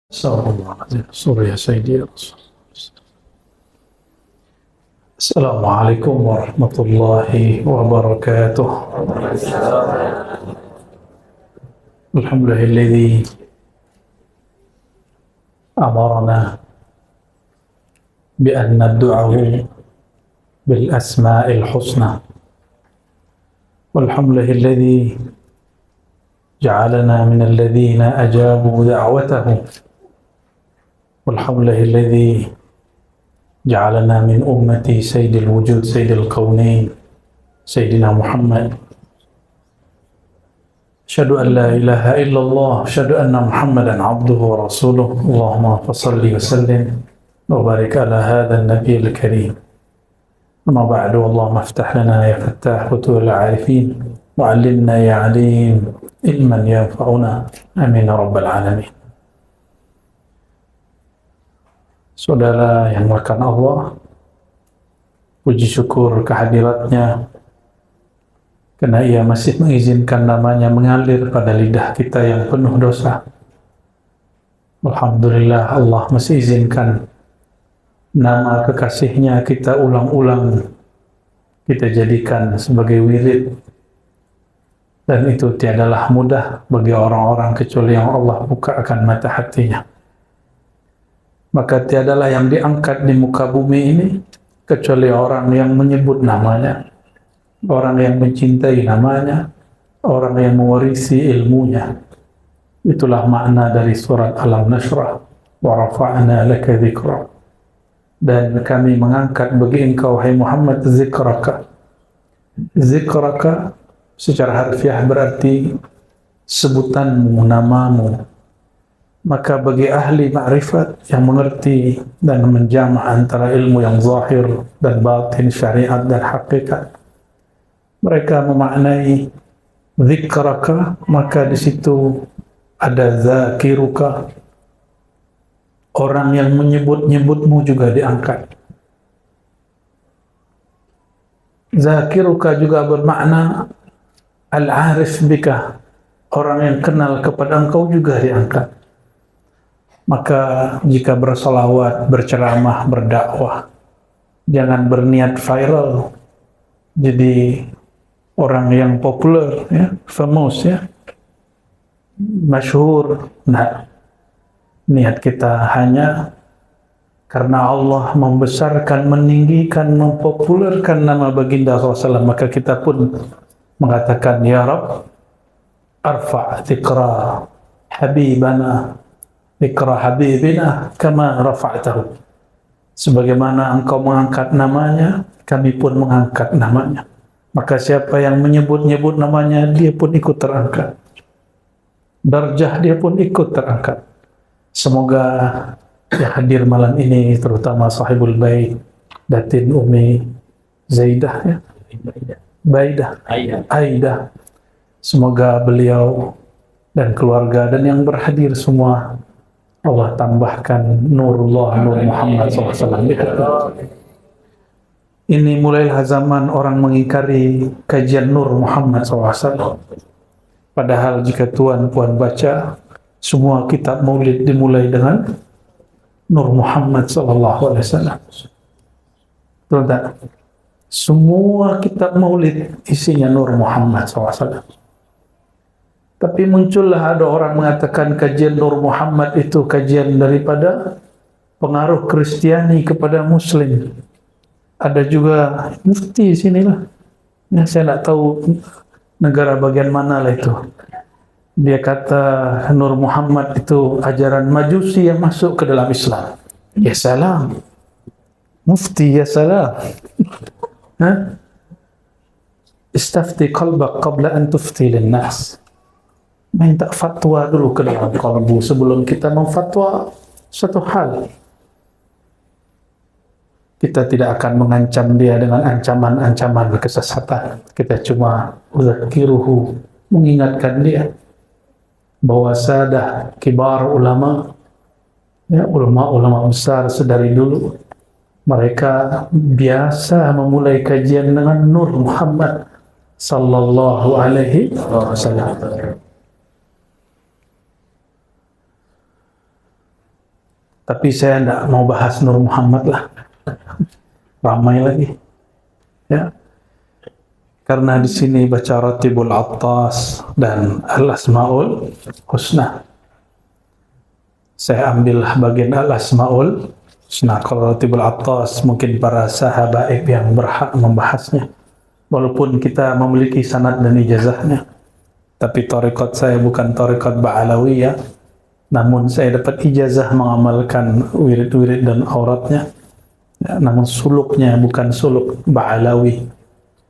صلى يا سيدي رسول. السلام عليكم ورحمة الله وبركاته. الحمد لله الذي أمرنا بأن ندعوه بالأسماء الحسنى، والحمد لله الذي جعلنا من الذين أجابوا دعوته، والحمد لله الذي جعلنا من أمة سيد الوجود سيد الكونين سيدنا محمد. أشهد أن لا إله إلا الله، أشهد أن محمدا عبده ورسوله. اللهم صل وسلم وبارك على هذا النبي الكريم. أما بعد، اللهم افتح لنا يا فتاح فتوح العارفين، وعلمنا يا عليم علما ينفعنا، آمين يا رب العالمين. Saudara yang melakukan Allah, puji syukur kehadiratnya karena Ia masih mengizinkan namanya mengalir pada lidah kita yang penuh dosa. Alhamdulillah, Allah masih izinkan nama kekasihnya kita ulang-ulang, kita jadikan sebagai wirid, dan itu tiadalah mudah bagi orang-orang kecuali yang Allah bukakan mata hatinya. Maka tiadalah yang diangkat di muka bumi ini kecuali orang yang menyebut namanya, orang yang mencintai namanya, orang yang mewarisi ilmunya. Itulah makna dari surat Alam Nashrah, wa rafa'na laka dzikra. Dan kami mengangkat bagi engkau, hai Muhammad, zikraka. Zikraka secara harfiah berarti sebutanmu, namamu. Maka bagi ahli ma'rifat yang mengerti dan menjama' antara ilmu yang zahir dan batin, syariat dan hakikat, mereka memaknai zikraka, maka di situ ada zakiruka, orang yang menyebut-nyebutmu juga diangkat. Zakiruka juga bermakna al-arif bika, orang yang kenal kepada engkau juga diangkat. Maka jika bersolawat, berceramah, berdakwah, jangan berniat viral, jadi orang yang populer, ya, famous, ya, masyhur. Nah, niat kita hanya karena Allah membesarkan, meninggikan, mempopulerkan nama baginda SAW, maka kita pun mengatakan, Ya Rabb, arfa' dzikra habibana, dzikra habibina kama rafa'tahu. Sebagaimana engkau mengangkat namanya, kami pun mengangkat namanya. Maka siapa yang menyebut-nyebut namanya, dia pun ikut terangkat. Darjah dia pun ikut terangkat. Semoga yang hadir malam ini, terutama sahibul bait, Datin Umi Zaidah, ya? Aidah. Semoga beliau dan keluarga dan yang berhadir semua Allah tambahkan nurullah, nur Muhammad SAW. Ini mulailah zaman orang mengingkari kajian nur Muhammad SAW. Padahal jika tuan-puan baca, semua kitab maulid dimulai dengan nur Muhammad SAW. Betul tak? Semua kitab maulid isinya nur Muhammad SAW. Tapi muncullah ada orang mengatakan kajian Nur Muhammad itu kajian daripada pengaruh Kristiani kepada Muslim. Ada juga mufti di sinilah. Ya, saya tidak tahu negara bagian mana lah itu. Dia kata Nur Muhammad itu ajaran Majusi yang masuk ke dalam Islam. Ya salam. Mufti, ya salam. Istafti qalbak qabla an tufti linnas. Minta fatwa dulu ke dalam kalbu sebelum kita memfatwa satu hal. Kita tidak akan mengancam dia dengan ancaman-ancaman kesesatan. Kita cuma uzakiruhu, mengingatkan dia bahwa sadah kibar ulama, ya, ulama-ulama besar sedari dulu, mereka biasa memulai kajian dengan Nur Muhammad sallallahu alaihi wasallam. Tapi saya tidak mau bahas Nur Muhammad lah, ramai lagi. Ya, karena di sini baca Ratibul Attas dan Al-Asmaul Husna. Saya ambil bagian Al-Asmaul Husna. Kalau Ratibul Attas mungkin para sahabat yang berhak membahasnya. Walaupun kita memiliki sanad dan ijazahnya, tapi tarekat saya bukan tarekat Ba'alawiyah, namun saya dapat ijazah mengamalkan wirid-wirid dan auratnya. Ya, namun suluknya bukan suluk Ba'alawi.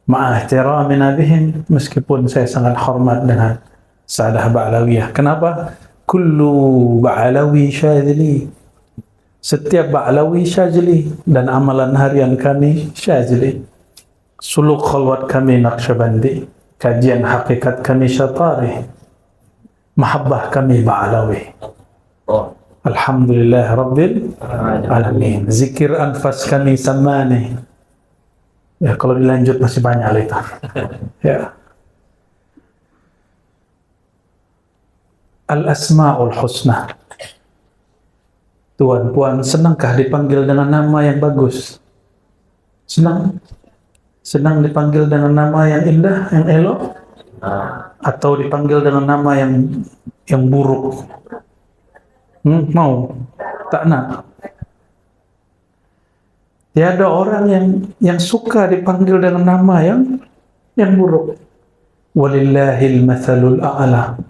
Ma'ahtiramina bihim, meskipun saya sangat hormat dengan Sa'adah Ba'alawiyah. Kenapa? Kullu Ba'alawi syazili. Setiap Ba'alawi syazili, dan amalan harian kami syazili. Suluk khalwat kami Naqsyabandi, kajian hakikat kami Syatari, mahabbah kami Ba'alawi. Alhamdulillah Rabbil Alamin. Zikir anfas kami Samani. Ya, kalau dilanjut masih banyak lah itu. Ya. Al-Asma'ul Husna. Tuan, puan, senangkah dipanggil dengan nama yang bagus? Senang? Senang dipanggil dengan nama yang indah, yang elok? Atau dipanggil dengan nama yang buruk? Mau? Tak nak? Tiada orang yang suka dipanggil dengan nama yang buruk. Walillahil mathalul a'la.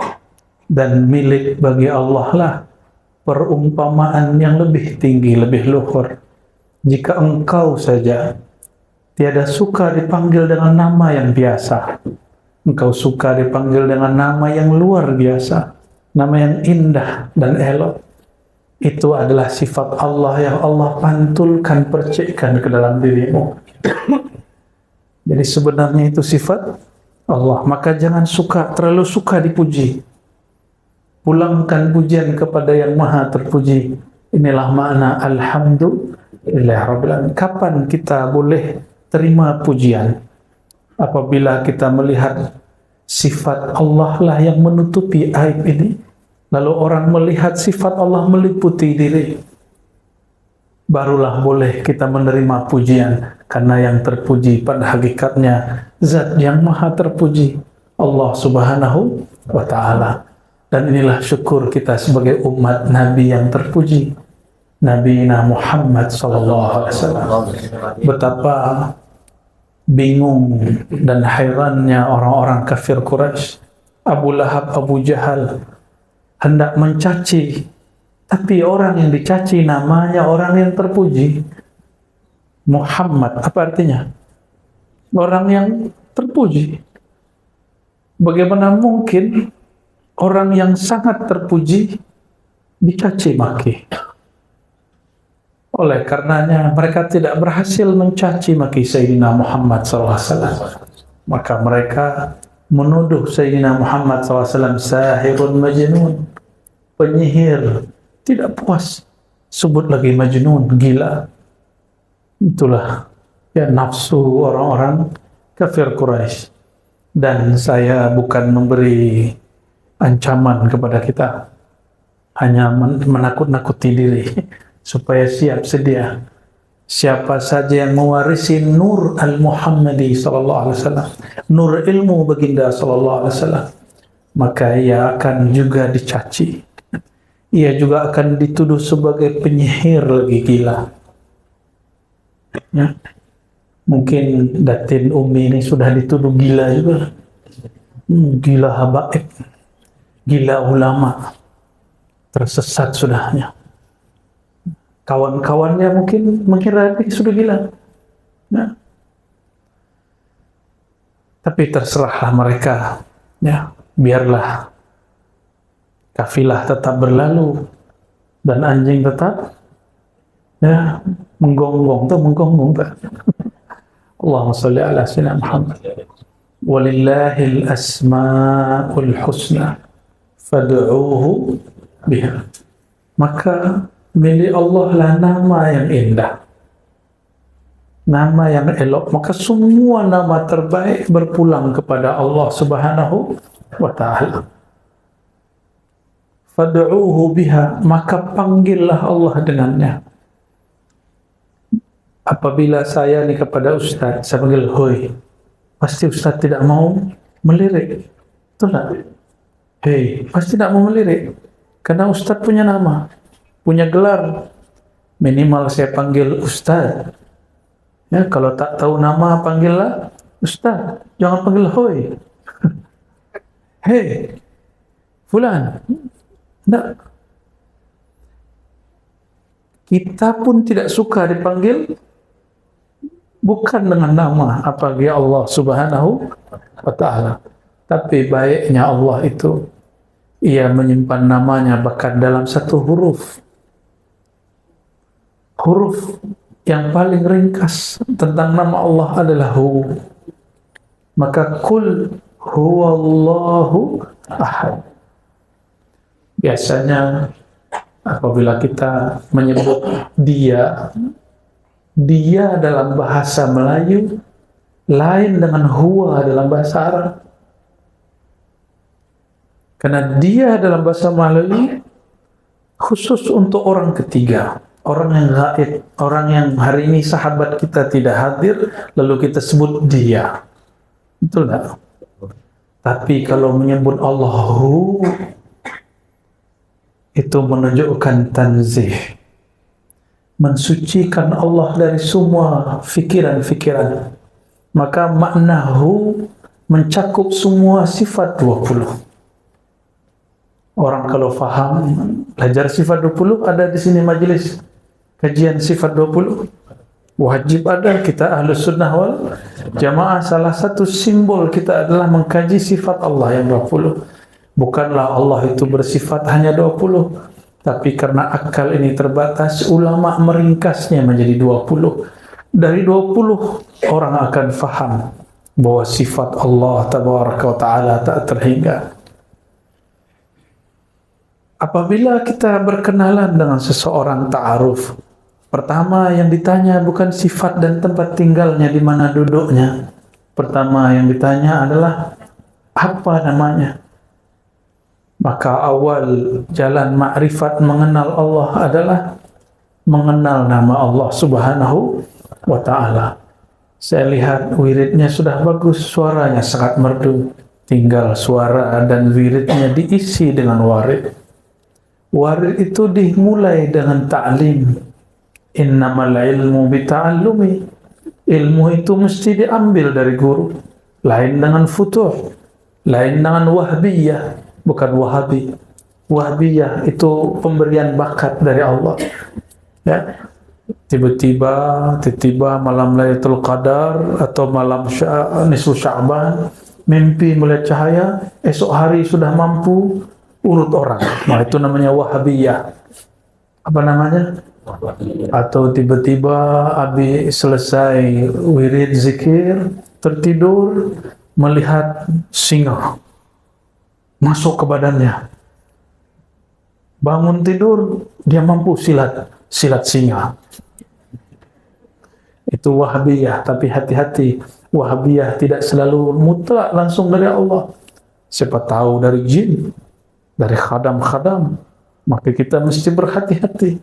Dan milik bagi Allah lah perumpamaan yang lebih tinggi, lebih luhur. Jika engkau saja tiada suka dipanggil dengan nama yang biasa, engkau suka dipanggil dengan nama yang luar biasa, nama yang indah dan elok. Itu adalah sifat Allah yang Allah pantulkan, percikkan ke dalam dirimu. Jadi sebenarnya itu sifat Allah. Maka jangan terlalu suka dipuji. Pulangkan pujian kepada yang maha terpuji. Inilah makna Alhamdulillah Rabbil Alamin. Kapan kita boleh terima pujian? Apabila kita melihat sifat Allah lah yang menutupi aib ini. Lalu orang melihat sifat Allah meliputi diri, barulah boleh kita menerima pujian. Karena yang terpuji pada hakikatnya Zat yang maha terpuji, Allah Subhanahu wa ta'ala. Dan inilah syukur kita sebagai umat Nabi yang terpuji, Nabi Muhammad sallallahu alaihi wasallam. Betapa bingung dan hairannya orang-orang kafir Quraisy, Abu Lahab, Abu Jahal, hendak mencaci, tapi orang yang dicaci namanya orang yang terpuji. Muhammad, apa artinya? Orang yang terpuji. Bagaimana mungkin orang yang sangat terpuji dicaci maki? Oleh karenanya mereka tidak berhasil mencaci maki Sayyidina Muhammad SAW. Maka mereka menuduh Sayyidina Muhammad SAW sahirun majnun, penyihir. Tidak puas, sebut lagi majnun, gila. Itulah ya nafsu orang-orang kafir Quraisy. Dan saya bukan memberi ancaman kepada kita, hanya menakut-nakuti diri supaya siap sedia. Siapa saja yang mewarisi nur al-Muhammadi sallallahu alaihi wasallam, nur ilmu baginda sallallahu alaihi wasallam, maka ia akan juga dicaci. Ia juga akan dituduh sebagai penyihir lagi, gila. Ya. Mungkin Datin Umi ini sudah dituduh gila juga. Gila habaib, gila ulama, tersesat sudahnya. Kawan-kawannya mungkin mengira dia sudah gila. Ya. Tapi terserahlah mereka. Ya, biarlah kafilah tetap berlalu dan anjing tetap ya menggonggong tuh. Allahumma shalli ala sayyidina Muhammad. Walillahil asmaul husna fad'uuhu biha. Maka milik Allah lah nama yang indah, nama yang elok. Maka semua nama terbaik berpulang kepada Allah Subhanahu wa ta'ala. fad'uuhu biha, maka panggillah Allah dengannya. Apabila saya nih kepada Ustaz, saya panggil hoi, pasti Ustaz tidak mau melirik, betul tak? Hei, pasti tidak mau melirik, karena Ustaz punya nama, punya gelar. Minimal saya panggil Ustaz. Ya, kalau tak tahu nama panggillah Ustaz, jangan panggil hoi. Hei, fulan. Tidak. Kita pun tidak suka dipanggil bukan dengan nama apalagi Allah Subhanahu wa ta'ala. Tapi baiknya Allah itu, Ia menyimpan namanya bahkan dalam satu huruf. Huruf yang paling ringkas tentang nama Allah adalah Hu. Maka kul huwallahu ahad. Biasanya apabila kita menyebut dia dalam bahasa Melayu lain dengan huwa dalam bahasa Arab. Karena dia dalam bahasa Melayu khusus untuk orang ketiga, orang yang gaib, orang yang hari ini sahabat kita tidak hadir, lalu kita sebut dia. Betul tak? Tapi kalau menyebut Allahu, itu menunjukkan tanzih, mensucikan Allah dari semua fikiran-fikiran. Maka maknahu mencakup semua sifat 20. Orang kalau faham belajar sifat 20, ada di sini majelis kajian sifat 20, wajib ada. Kita Ahlus Sunnah wal Jamaah, salah satu simbol kita adalah mengkaji sifat Allah yang 20. Bukanlah Allah itu bersifat hanya 20, tapi karena akal ini terbatas, ulama meringkasnya menjadi 20. Dari 20 orang akan faham bahwa sifat Allah Tabaraka wa Ta'ala tak terhingga. Apabila kita berkenalan dengan seseorang ta'aruf, pertama yang ditanya bukan sifat dan tempat tinggalnya, di mana duduknya. Pertama yang ditanya adalah apa namanya. Maka awal jalan ma'rifat mengenal Allah adalah mengenal nama Allah Subhanahu wa Ta'ala. Saya lihat wiridnya sudah bagus, suaranya sangat merdu. Tinggal suara dan wiridnya diisi dengan warid. Warid itu dimulai dengan ta'lim. Innamal ilmu bita'allumi. Ilmu itu mesti diambil dari guru. Lain dengan futuh, lain dengan wahbiyah. Bukan wahabi. Wahbiyah itu pemberian bakat dari Allah. Ya. Tiba-tiba malam Lailatul Qadar atau malam nisfu Sya'ban, mimpi melihat cahaya, esok hari sudah mampu urut orang. Nah, itu namanya wahabiyah. Apa namanya? Atau tiba-tiba habis selesai wirid zikir, tertidur, melihat singa masuk ke badannya. Bangun tidur, dia mampu silat singa. Itu wahabiyah. Tapi hati-hati, wahabiyah tidak selalu mutlak langsung dari Allah. Siapa tahu dari jin, dari khadam-khadam, maka kita mesti berhati-hati.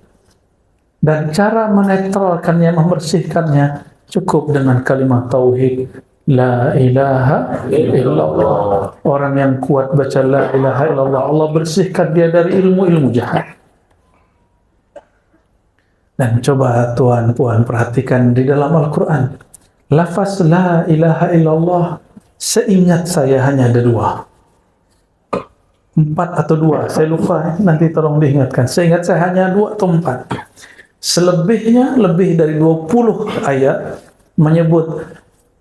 Dan cara menetralkannya, membersihkannya, cukup dengan kalimat tauhid, la ilaha illallah. Orang yang kuat baca la ilaha illallah, Allah bersihkan dia dari ilmu-ilmu jahat. Dan coba tuan puan perhatikan di dalam Al-Quran, lafaz la ilaha illallah, seingat saya hanya ada 2, 4 atau 2, saya lupa, nanti tolong diingatkan. Seingat saya hanya 2 atau 4. Selebihnya lebih dari 20 ayat menyebut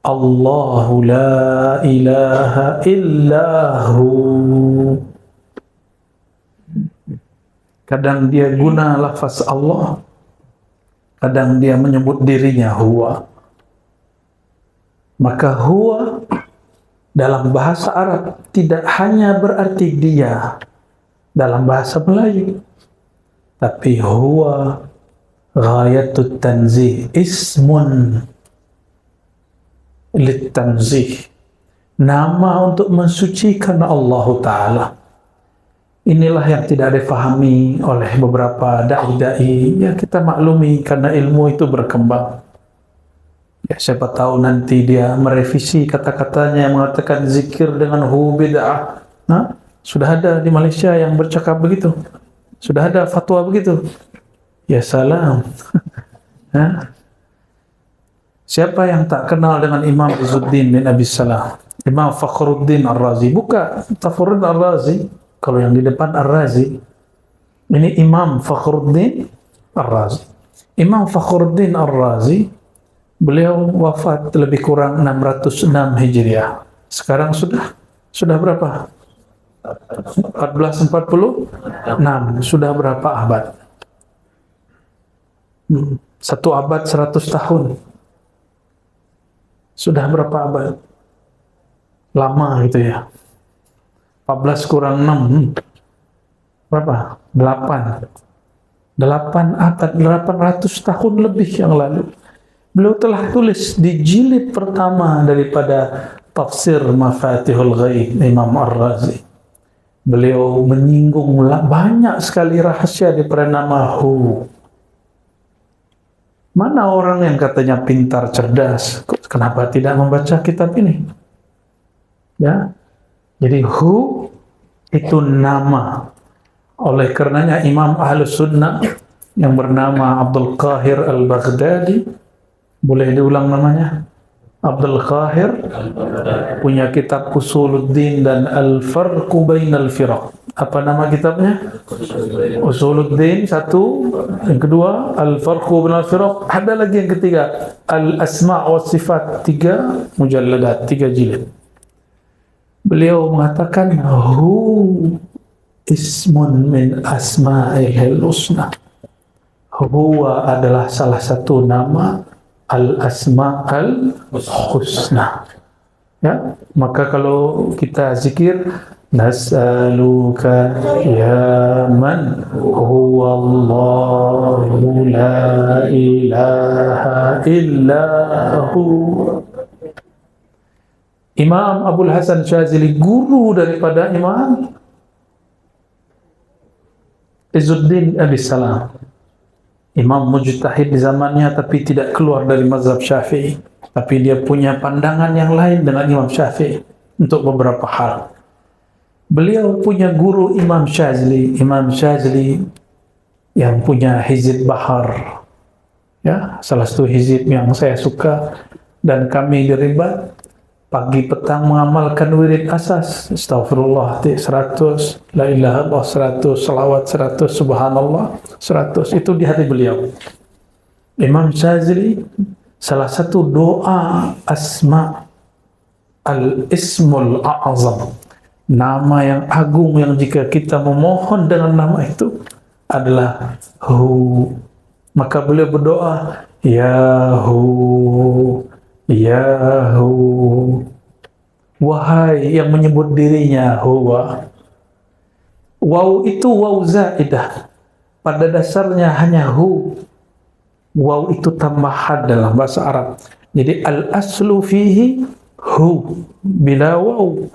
Allahu la ilaha illahu. Kadang dia guna lafaz Allah, kadang dia menyebut dirinya huwa. Maka huwa dalam bahasa Arab tidak hanya berarti dia dalam bahasa Melayu, tapi huwa ghayatut tanzih, ismun litanzih, nama untuk mensucikan Allah Ta'ala. Inilah yang tidak difahami oleh beberapa dai-dai. Ya, kita maklumi karena ilmu itu berkembang. Ya, siapa tahu nanti dia merevisi kata-katanya yang mengatakan zikir dengan hu bid'ah. Nah, sudah ada di Malaysia yang bercakap begitu. Sudah ada fatwa begitu. Ya salam. Nah, siapa yang tak kenal dengan Imam Izzuddin bin Abi Salah? Imam Fakhruddin Ar-Razi. Buka Fakhruddin Ar-Razi. Kalau yang di depan Ar-Razi. Ini Imam Fakhruddin Ar-Razi. Imam Fakhruddin Ar-Razi, beliau wafat lebih kurang 606 Hijriah. Sekarang sudah berapa? 1446. Sudah berapa abad? Satu abad 100 tahun. Sudah berapa abad? Lama gitu ya. 14 kurang 6. Berapa? 8 abad, 800 tahun lebih yang lalu. Beliau telah tulis di jilid pertama daripada Tafsir Mafatihul Ghaib Imam Ar-Razi. Beliau menyinggung banyak sekali rahasia daripada nama Hu. Mana orang yang katanya pintar, cerdas, kenapa tidak membaca kitab ini? Ya. Jadi Hu itu nama. Oleh karenanya Imam Ahlus Sunnah yang bernama Abdul Qahir Al-Baghdadi, boleh diulang namanya? Abdul Qahir punya kitab Usuluddin dan Al-Farqu Bainal Firaq. Apa nama kitabnya? Usuluddin satu, yang kedua Al-Farqu Bainal Firaq, ada lagi yang ketiga Al-Asma' wa Sifat, 3 mujalladat, 3 jilid. Beliau mengatakan Hu ismun min asma'ihil husna. Huwa adalah salah satu nama al-asma'al husna. Ya, maka kalau kita zikir nas'aluka ya man huwa Allahu la ilaha illa hu. Imam Abul Hasan Syazili, guru daripada Imam Izzuddin Abi Salam, imam mujtahid di zamannya, tapi tidak keluar dari mazhab Syafi'i. Tapi dia punya pandangan yang lain dengan Imam Syafi'i untuk beberapa hal. Beliau punya guru Imam Syazili yang punya Hizib Bahar. Ya, salah satu hizib yang saya suka dan kami di Ribat. Pagi petang mengamalkan wirid asas, astagfirullah 100, la ilaha illallah 100, salawat 100, subhanallah 100, itu di hati beliau. Imam Syazili, salah satu doa asma al-ismul a'azam, nama yang agung yang jika kita memohon dengan nama itu adalah Hu. Maka beliau berdoa, Ya Hu, Ya Hu, wahai yang menyebut dirinya Huwa. Waw itu waw zaidah, pada dasarnya hanya Hu. Waw itu tambahan dalam bahasa Arab. Jadi al-aslu fihi Hu, bila waw.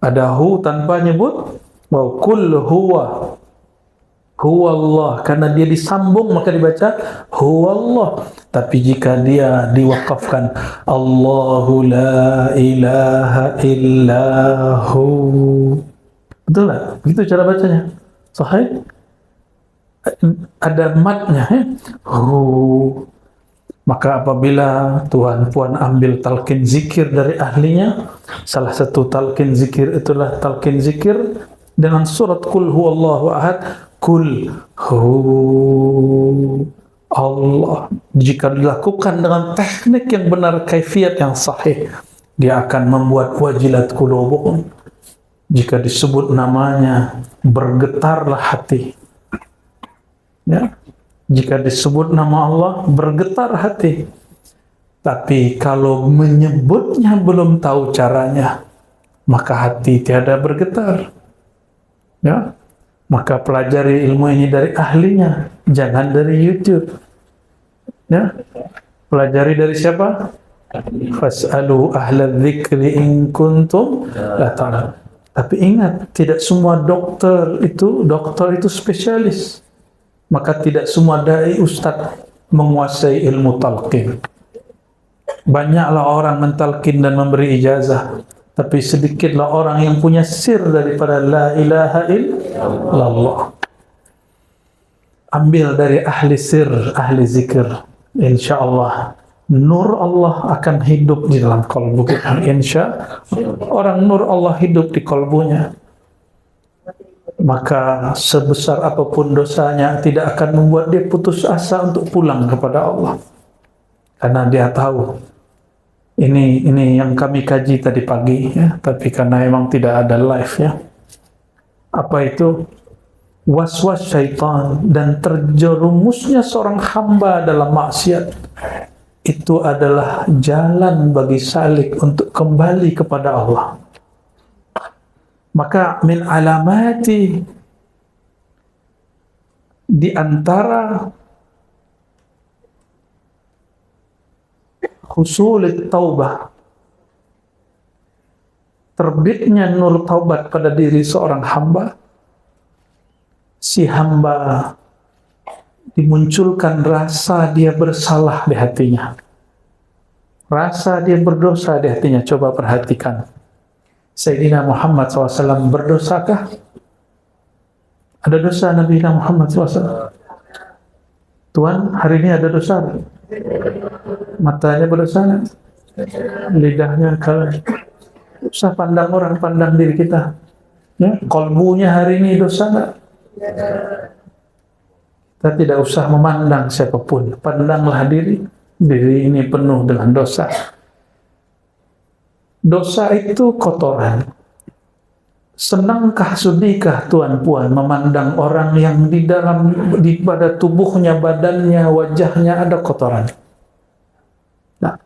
Ada Hu tanpa nyebut waw. Kul huwa, huwa Allah, karena dia disambung maka dibaca huwa Allah. Tapi jika dia diwakafkan Allahu la ilaha illahu, betul tak? Begitu cara bacanya. Sahih? Ada matnya, Hu. Maka apabila tuan puan ambil talqin zikir dari ahlinya, salah satu talqin zikir itulah talqin zikir dengan surat Qul huwallahu ahad, Kul Hu Allah. Jika dilakukan dengan teknik yang benar, kaifiat yang sahih, dia akan membuat wajilat qulubuhum. Jika disebut namanya, bergetarlah hati. Ya, jika disebut nama Allah, bergetar hati. Tapi kalau menyebutnya belum tahu caranya, maka hati tiada bergetar. Ya, maka pelajari ilmu ini dari ahlinya, jangan dari YouTube. Ya, pelajari dari siapa? Fas'alu ahla dzikri in kuntum la ta'lamun. Tapi ingat, tidak semua dokter itu spesialis. Maka tidak semua dai ustadz menguasai ilmu talqin. Banyaklah orang mentalkin dan memberi ijazah, tapi sedikitlah orang yang punya sir daripada la ilaha illallah. Ambil dari ahli sir, ahli zikir. InsyaAllah nur Allah akan hidup di dalam kalbu kita. Insya orang nur Allah hidup di kalbunya, maka sebesar apapun dosanya tidak akan membuat dia putus asa untuk pulang kepada Allah, karena dia tahu ini yang kami kaji tadi pagi ya, tapi karena memang tidak ada live ya. Apa itu? Was-was syaitan dan terjerumusnya seorang hamba dalam maksiat itu adalah jalan bagi salik untuk kembali kepada Allah. Maka min alamati, di antara husulit taubah, terbitnya nur taubat pada diri seorang hamba, si hamba dimunculkan rasa dia bersalah di hatinya, rasa dia berdosa di hatinya. Coba perhatikan, Sayyidina Muhammad SAW berdosakah? Ada dosa Nabi Muhammad SAW? Tuhan, hari ini ada dosa? Matanya berdosa? Lidahnya kalau usah pandang orang, pandang diri kita ya. Kolbunya hari ini dosa nggak? Kita tidak usah memandang siapapun, pandanglah diri ini penuh dengan dosa. Dosa itu kotoran. Senangkah sudikah Tuan Puan memandang orang yang di pada tubuhnya, badannya, wajahnya ada kotoran? Nah,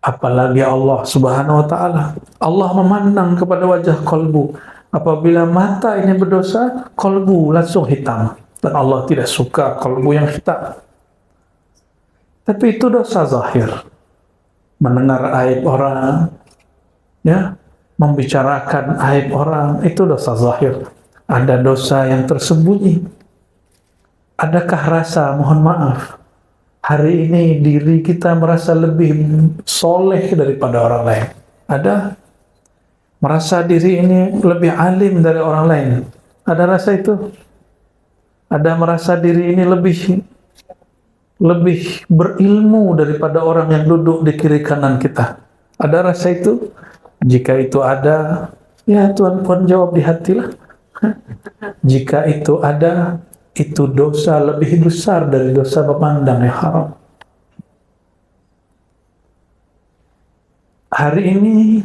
apalagi Allah Subhanahu wa Ta'ala. Allah memandang kepada wajah kalbu. Apabila mata ini berdosa, kalbu langsung hitam, dan Allah tidak suka kalbu yang hitam. Tapi itu dosa zahir. Mendengar aib orang ya, membicarakan aib orang, itu dosa zahir. Ada dosa yang tersembunyi. Adakah rasa mohon maaf hari ini diri kita merasa lebih soleh daripada orang lain? Ada? Merasa diri ini lebih alim dari orang lain? Ada rasa itu? Ada merasa diri ini lebih berilmu daripada orang yang duduk di kiri kanan kita? Ada rasa itu? Jika itu ada, ya Tuhan Puan jawab di hatilah. Jika itu ada, itu dosa lebih besar dari dosa memandang yang haram. Hari ini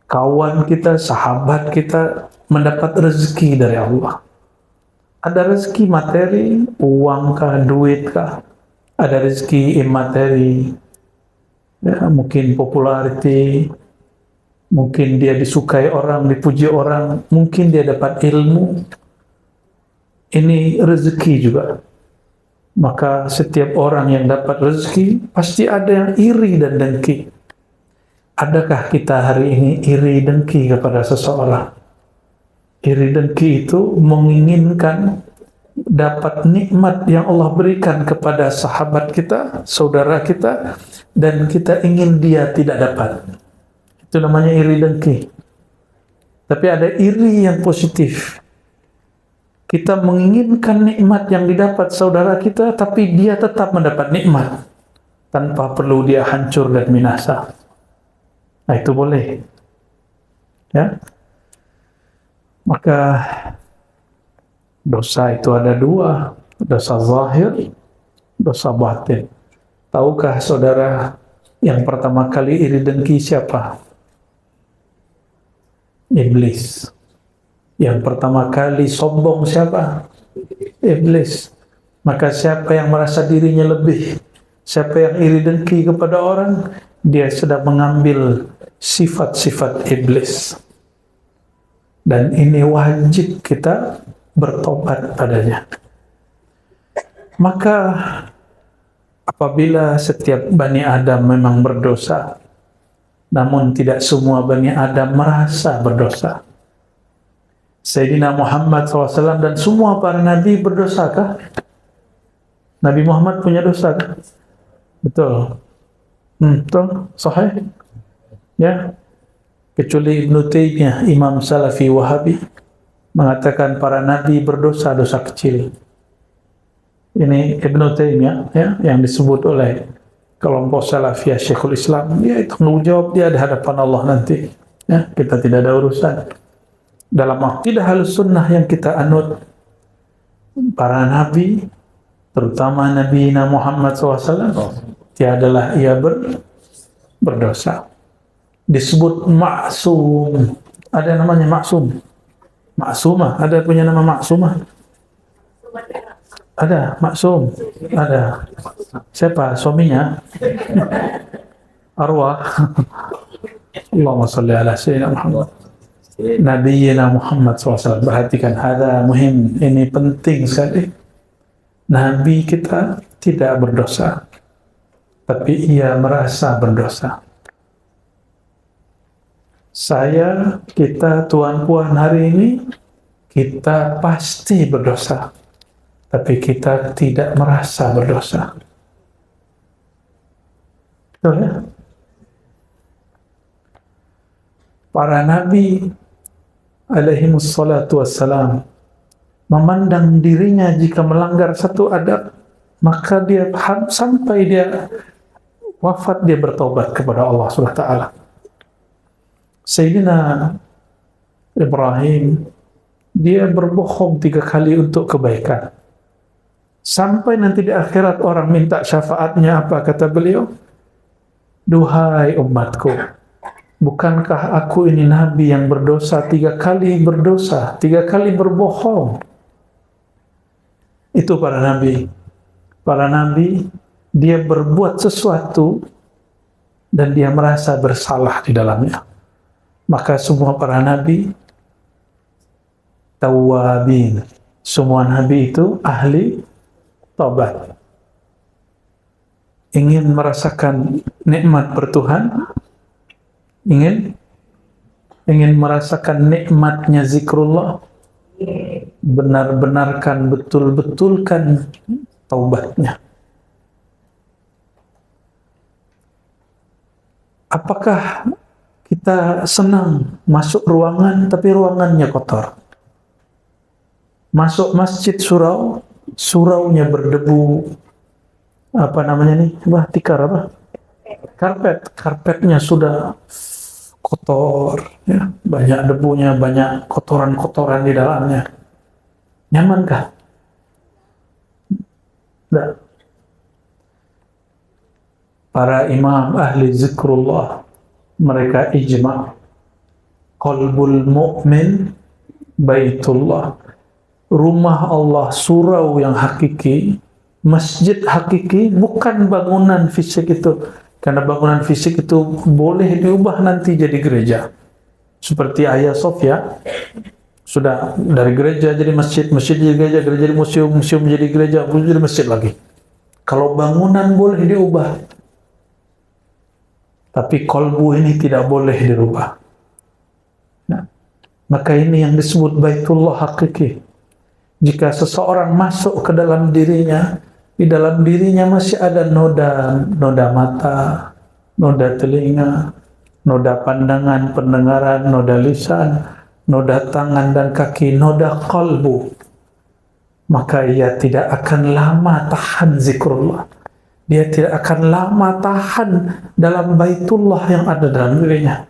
kawan kita, sahabat kita mendapat rezeki dari Allah. Ada rezeki materi, uang kah, duit kah? Ada rezeki imateri, ya, mungkin populariti, mungkin dia disukai orang, dipuji orang, mungkin dia dapat ilmu. Ini rezeki juga. Maka setiap orang yang dapat rezeki pasti ada yang iri dan dengki. Adakah kita hari ini iri dengki kepada seseorang? Iri dengki itu menginginkan dapat nikmat yang Allah berikan kepada sahabat kita, saudara kita, dan kita ingin dia tidak dapat. Itu namanya iri dengki. Tapi ada iri yang positif. Kita menginginkan nikmat yang didapat saudara kita, tapi dia tetap mendapat nikmat tanpa perlu dia hancur dan binasa. Nah, itu boleh. Ya. Maka dosa itu ada dua, dosa zahir, dosa batin. Tahukah saudara yang pertama kali iri dengki siapa? Iblis. Yang pertama kali sombong siapa? Iblis. Maka siapa yang merasa dirinya lebih, siapa yang iri dengki kepada orang, dia sedang mengambil sifat-sifat iblis. Dan ini wajib kita bertobat padanya. Maka apabila setiap Bani Adam memang berdosa, namun tidak semua Bani Adam merasa berdosa. Sayyidina Muhammad SAW dan semua para nabi berdosakah? Nabi Muhammad punya dosa kah? Betul. Betul, sahih. Ya. Kecuali Ibnu Taimiyah, Imam Salafi Wahabi, mengatakan para nabi berdosa dosa kecil. Ini Ibnu Taimiyah, ya, yang disebut oleh kelompok Salafiyah Syekhul Islam. Dia itu menjawab dia di hadapan Allah nanti. Ya, kita tidak ada urusan. Dalam akidah Ahlussunnah yang kita anut, para nabi, terutama Nabi Muhammad SAW, tiadalah ia berdosa. Disebut maksum. Ada namanya maksum. Maksumah. Ada punya nama maksumah? Ada. Maksum. Ada. Siapa? Suaminya? Arwah. Allahumma salli ala sayyidina Muhammad. Nabiyyina Muhammad SAW. Perhatikan. Ada muhim. Ini penting sekali. Nabi kita tidak berdosa, tapi ia merasa berdosa. Saya, kita, tuan puan hari ini, kita pasti berdosa, tapi kita tidak merasa berdosa. Betul ya? Para nabi alaihimus salatu wassalam memandang dirinya jika melanggar satu adab, maka dia sampai dia wafat dia bertaubat kepada Allah Subhanahu wa taala. Sayyidina Ibrahim, dia berbohong 3 kali untuk kebaikan. Sampai nanti di akhirat orang minta syafaatnya, apa kata beliau? Duhai umatku, bukankah aku ini nabi yang berdosa 3 kali berdosa, 3 kali berbohong? Itu para nabi. Para nabi, dia berbuat sesuatu dan dia merasa bersalah di dalamnya. Maka semua para nabi tawwabin. Semua nabi itu ahli taubat. Ingin merasakan nikmat bertuhan, ingin merasakan nikmatnya zikrullah, benar-benarkan, betul-betulkan taubatnya. Apakah kita senang masuk ruangan tapi ruangannya kotor? Masuk masjid suraunya berdebu, apa namanya nih? Tikar apa? Karpetnya sudah kotor, ya, banyak debunya, banyak kotoran-kotoran di dalamnya. Nyamankah? Tidak. Para imam ahli zikrullah, mereka ijma', qalbul mu'min baitullah. Rumah Allah, surau yang hakiki, masjid hakiki, bukan bangunan fisik itu. Karena bangunan fisik itu boleh diubah nanti jadi gereja. Seperti Hagia Sophia, sudah dari gereja jadi masjid, masjid jadi gereja, gereja jadi museum, museum jadi gereja, jadi masjid lagi. Kalau bangunan boleh diubah, tapi kolbu ini tidak boleh dirubah. Nah, maka ini yang disebut baitullah hakiki. Jika seseorang masuk ke dalam dirinya, di dalam dirinya masih ada noda mata, noda telinga, noda pandangan, pendengaran, noda lisan, noda tangan dan kaki, noda kalbu, maka ia tidak akan lama tahan zikrullah. Dia tidak akan lama tahan dalam baitullah yang ada dalam dirinya.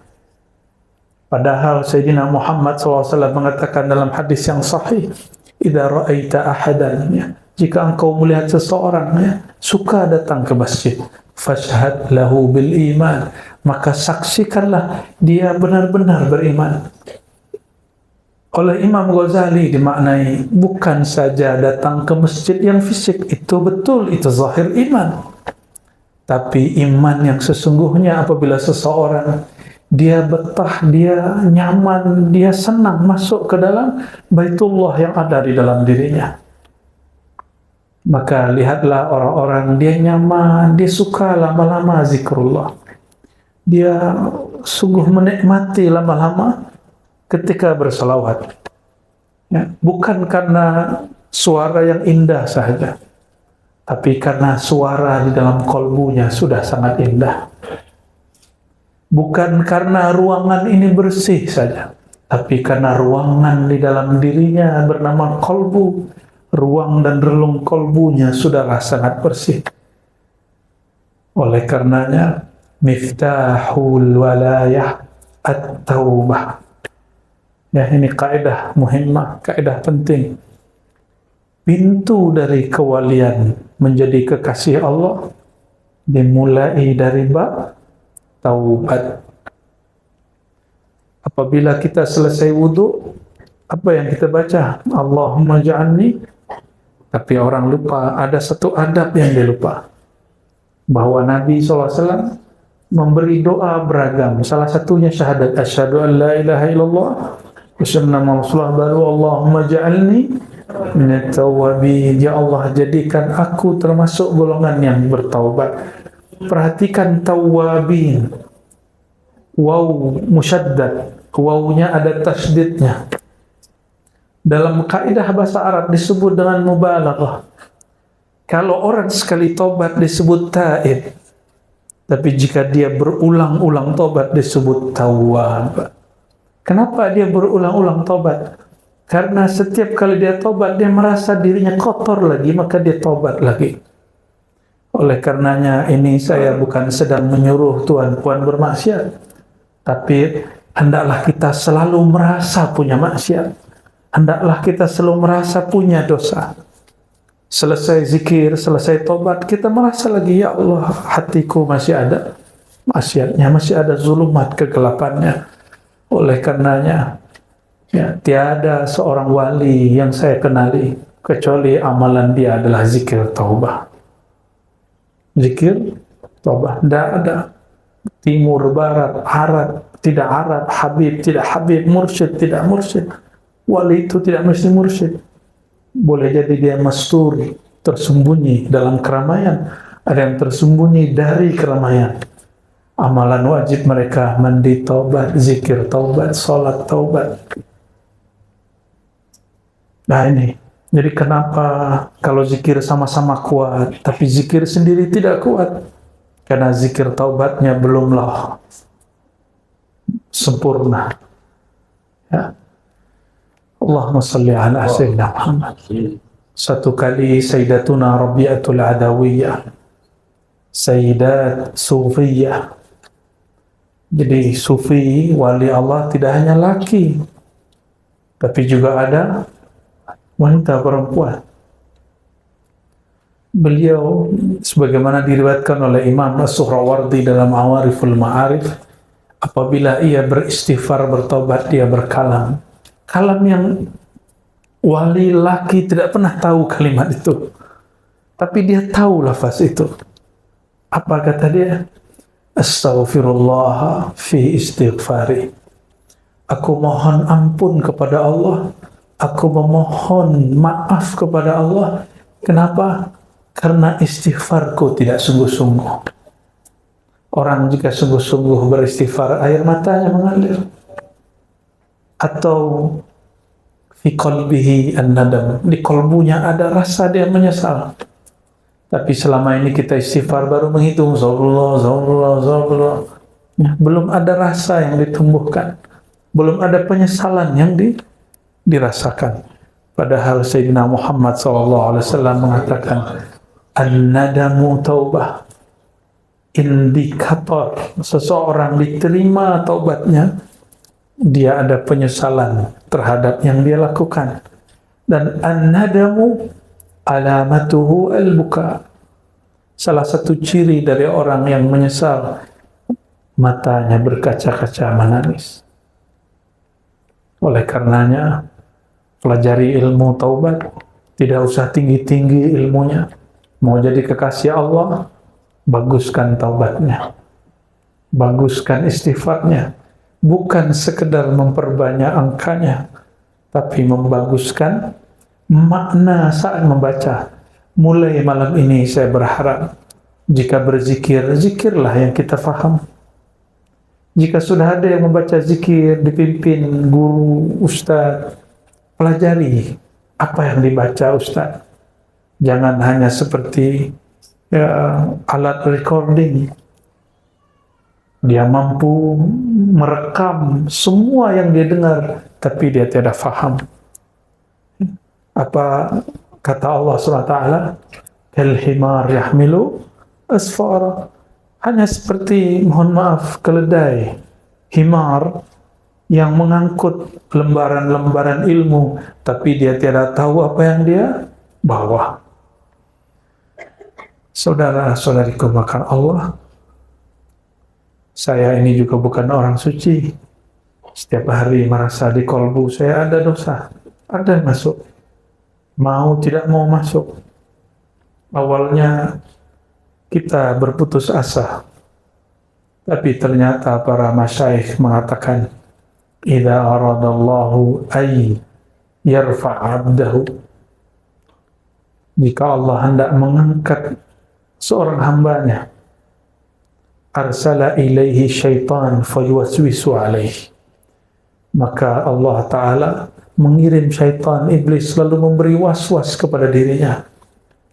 Padahal Sayyidina Muhammad SAW mengatakan dalam hadis yang sahih, idza ra'aita ahadan, ya, jika engkau melihat seseorang, ya, suka datang ke masjid, fashhad lahu bil iman, maka saksikanlah dia benar-benar beriman. Oleh Imam Ghazali dimaknai bukan saja datang ke masjid yang fisik, itu betul, itu zahir iman. Tapi iman yang sesungguhnya apabila seseorang dia betah, dia nyaman, dia senang masuk ke dalam baitullah yang ada di dalam dirinya. Maka lihatlah orang-orang dia nyaman, dia suka lama-lama zikrullah. Dia sungguh menikmati lama-lama ketika berselawat. Ya, bukan karena suara yang indah saja, tapi karena suara di dalam kolbunya sudah sangat indah. Bukan karena ruangan ini bersih saja, tapi karena ruangan di dalam dirinya bernama kolbu, ruang dan relung kolbunya sudah sangat bersih. Oleh karenanya, miftahul walayah at-taubah. Ya, ini kaidah muhimmah, kaidah penting. Pintu dari kewalian menjadi kekasih Allah dimulai dari bab taubat. Apabila kita selesai wudhu, apa yang kita baca? Allahumma ja'alni. Tapi orang lupa, ada satu adab yang dia lupa. Bahwa Nabi SAW memberi doa beragam. Salah satunya syahadat asyhadu an la ilaha illallah wa anna Rasulullah, baru Allahumma ja'alni minat tawwabin. Ya Allah, jadikan aku termasuk golongan yang bertaubat. Perhatikan tawwabin. Waw musyaddad. Wawnya ada tasdidnya. Dalam kaidah bahasa Arab disebut dengan mubalaghah. Kalau orang sekali tobat disebut taib. Tapi jika dia berulang-ulang tobat disebut tawwab. Kenapa dia berulang-ulang tobat? Karena setiap kali dia tobat, dia merasa dirinya kotor lagi, maka dia tobat lagi. Oleh karenanya ini saya bukan sedang menyuruh tuan-puan bermaksiat, tapi hendaklah kita selalu merasa punya maksiat. Hendaklah kita selalu merasa punya dosa. Selesai zikir, selesai tobat, kita merasa lagi, ya Allah, hatiku masih ada maksiatnya, masih ada zulumat, kegelapannya. Oleh karenanya, ya, tiada seorang wali yang saya kenali kecuali amalan dia adalah zikir taubah. Zikir taubah, tidak ada timur, barat, Arab, tidak Arab, Habib, tidak Habib, mursyid, tidak mursyid. Wali itu tidak mesti mursyid. Boleh jadi dia mastur, tersembunyi dalam keramaian. Ada yang tersembunyi dari keramaian. Amalan wajib mereka mandi taubat, zikir taubat, sholat taubat. Nah ini, jadi kenapa kalau zikir sama-sama kuat, tapi zikir sendiri tidak kuat? Karena zikir taubatnya belumlah sempurna. Ya. Allahumma salli ala Sayyidina Muhammad. Satu kali Sayyidatuna Rabi'atul Adawiyah, Sayyidat Sufiyah. Jadi Sufi, wali Allah tidak hanya laki, tapi juga ada wanita perempuan. Beliau sebagaimana diriwayatkan oleh Imam As-Suhrawardi dalam Awariful Ma'arif, apabila ia beristighfar, bertobat, dia berkalam. Kalam yang wali laki tidak pernah tahu kalimat itu, tapi dia tahu lafaz itu. Apa kata dia? Astaghfirullah fi istighfari. Aku mohon ampun kepada Allah, aku memohon maaf kepada Allah. Kenapa? Karena istighfarku tidak sungguh-sungguh. Orang jika sungguh-sungguh beristighfar, air matanya mengalir. Atau fi qalbihi an-nadam, di kolbunya ada rasa dia menyesal. Tapi selama ini kita istighfar baru menghitung Zaulullah. Ya, belum ada rasa yang ditumbuhkan, belum ada penyesalan yang dirasakan. Padahal Sayyidina Muhammad SAW mengatakan an-nadamu taubah. Indikator seseorang diterima taubatnya, dia ada penyesalan terhadap yang dia lakukan. Dan an-nadamu alamatuhu al-buka. Salah satu ciri dari orang yang menyesal, matanya berkaca-kaca menangis. Oleh karenanya, pelajari ilmu taubat, tidak usah tinggi-tinggi ilmunya. Mau jadi kekasih Allah, baguskan taubatnya, baguskan istighfarnya. Bukan sekedar memperbanyak angkanya, tapi membaguskan makna saat membaca. Mulai malam ini saya berharap, jika berzikir, zikirlah yang kita faham. Jika sudah ada yang membaca zikir, dipimpin guru, ustaz, pelajari apa yang dibaca ustaz. Jangan hanya seperti alat recording. Dia mampu merekam semua yang dia dengar, tapi dia tidak faham. Apa kata Allah SWT? Kal-himar yahmilu asfara. Hanya seperti, mohon maaf, keledai, himar yang mengangkut lembaran-lembaran ilmu, tapi dia tidak tahu apa yang dia bawa. Saudara-saudariku makan Allah, saya ini juga bukan orang suci. Setiap hari merasa di kolbu saya ada dosa, ada yang masuk, mau tidak mau masuk. Awalnya kita berputus asa, tapi ternyata para masyaikh mengatakan, idza aradallahu ay yarfa' 'abdahu, jika Allah hendak mengangkat seorang hambanya, arsala ilaihi syaitan fayuwaswisu alaihi, maka Allah Ta'ala mengirim syaitan, iblis, lalu memberi was-was kepada dirinya.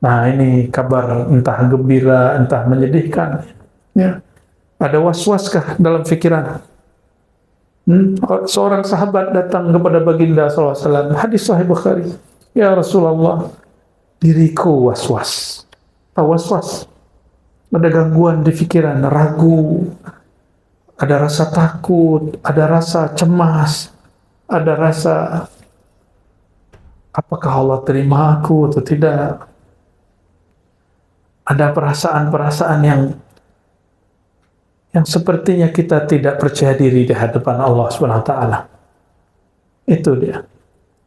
Nah, ini kabar entah gembira, entah menyedihkan. Ya. Ada was-waskah dalam pikiran? Seorang sahabat datang kepada baginda SAW, hadis Sahih Bukhari, ya Rasulullah, diriku was-was. Tahu was-was? Ada gangguan di pikiran, ragu, ada rasa takut, ada rasa cemas, ada rasa apakah Allah terima aku atau tidak. Ada perasaan-perasaan yang sepertinya kita tidak percaya diri di hadapan Allah SWT. Itu dia.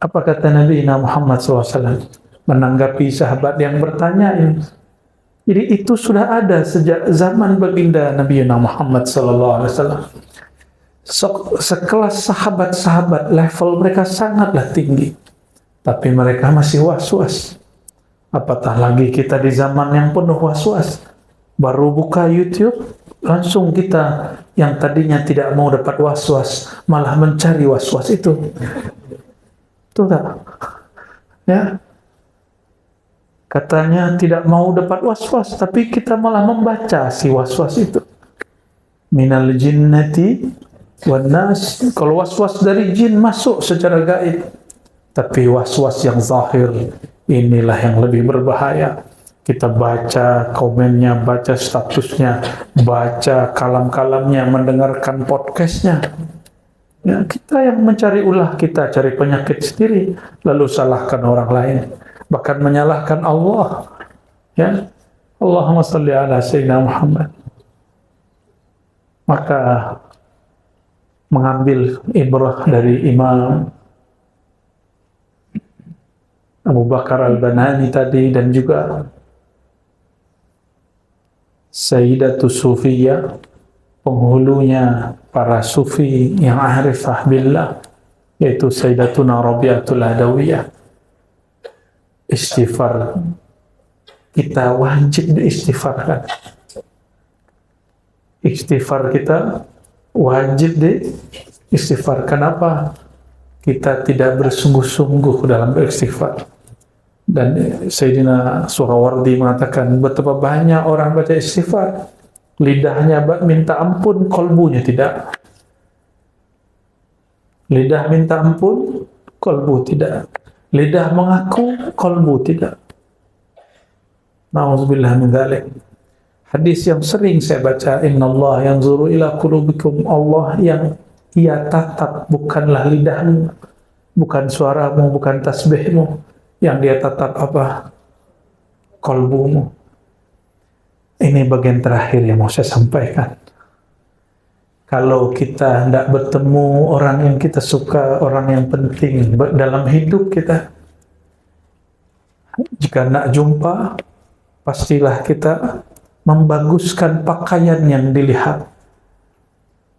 Apa kata Nabi Muhammad SAW menanggapi sahabat yang bertanya ini? Jadi itu sudah ada sejak zaman baginda Nabi Muhammad SAW. Sekelas sahabat-sahabat, level mereka sangatlah tinggi, tapi mereka masih was-was. Apatah lagi kita di zaman yang penuh was-was. Baru buka YouTube, langsung kita yang tadinya tidak mau dapat was-was, malah mencari was-was itu. Betul tak? Ya. Katanya tidak mau dapat was-was, tapi kita malah membaca si was-was itu. Minal jinnati wan nas. Kalau was-was dari jin masuk secara gaib. Tapi was-was yang zahir, inilah yang lebih berbahaya. Kita baca komennya, baca statusnya, baca kalam-kalamnya, mendengarkan podcastnya. Ya, kita yang mencari ulah, kita cari penyakit sendiri, lalu salahkan orang lain, bahkan menyalahkan Allah. Ya, Allahumma salli ala Sayyidina Muhammad. Maka mengambil ibrah dari Imam Abu Bakar Al-Banani tadi, dan juga Sayyidatu Sufiyah, penghulunya para sufi yang arifah billah, yaitu Sayyidatuna Rabi'atul Adawiyah. Istighfar, kita wajib diistighfarkan. Istighfar kita wajib diistighfar. Kenapa? Kita tidak bersungguh-sungguh dalam beristighfar. Dan Sayyidina Surawardi mengatakan, betapa banyak orang baca istighfar, lidahnya minta ampun, kolbunya tidak. Lidah minta ampun, kolbu tidak. Lidah mengaku, kolbu tidak. Na'udzubillah min dzalik. Hadis yang sering saya baca, innallaha yanzuru ila qulubikum, Allah yang ia tatap bukanlah lidahmu, bukan suaramu, bukan tasbihmu. Yang dia tatap apa? Kolbumu. Ini bagian terakhir yang mau saya sampaikan. Kalau kita tidak bertemu orang yang kita suka, orang yang penting dalam hidup kita, jika tidak jumpa, pastilah kita membaguskan pakaian yang dilihat.